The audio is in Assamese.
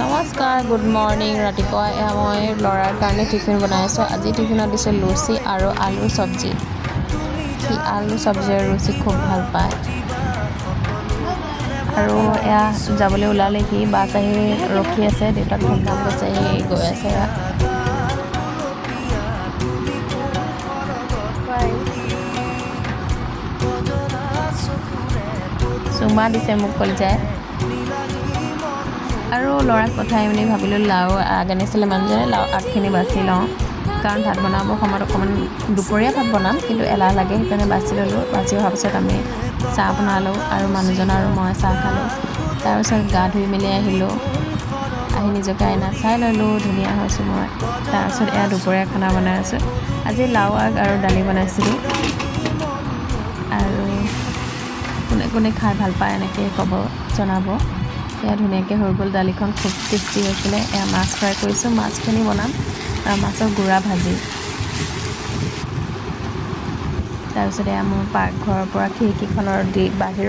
নমস্কাৰ, গুড মৰ্ণিং। ৰাতিপুৱা মই ল'ৰাৰ কাৰণে টিফিন বনাই আছোঁ। আজি টিফিনত দিছোঁ লুচি আৰু আলুৰ চব্জি। সি আলু চব্জি আৰু লুচি খুব ভাল পায়। আৰু এয়া যাবলৈ ওলালে, সি বাছ আহি ৰখি আছে, দেউতাক ধুমধাম গৈছে, সি গৈ আছে। চুমা দিছে মোক কলিজাই। আৰু ল'ৰাক পঠাই মেলি ভাবিলোঁ লাও আগ আনিছিলে মানুহজনে, লাও আগখিনি বাছি লওঁ, কাৰণ ভাত বনাবৰ সময়ত অকণমান দুপৰীয়া ভাত বনাম, কিন্তু এলাহ লাগে, সেইকাৰণে বাছি ল'লোঁ। বাছি অহাৰ পিছত আমি চাহ বনালোঁ আৰু মানুহজন আৰু মই চাহ খালোঁ। তাৰপিছত গা ধুই মেলি আহিলোঁ, আহি নিজকে আইনাত চাই ল'লোঁ, ধুনীয়া হৈছোঁ মই। তাৰপিছত এয়া দুপৰীয়া খানা বনাই আছোঁ। আজি লাও আগ আৰু দালি বনাইছিলোঁ। আৰু কোনে কোনে খাই ভাল পায় এনেকৈ ক'ব, জনাব। এয়া ধুনীয়াকৈ হৈ গ'ল, দালিখন খুব টেষ্টি হৈছিলে। এয়া মাছ ফ্ৰাই কৰিছোঁ, মাছখিনি বনাম আৰু মাছৰ গুড়া ভাজি। তাৰপিছত এয়া মোৰ পাকঘৰৰ পৰা খিৰিকীখনৰ বাহিৰৰ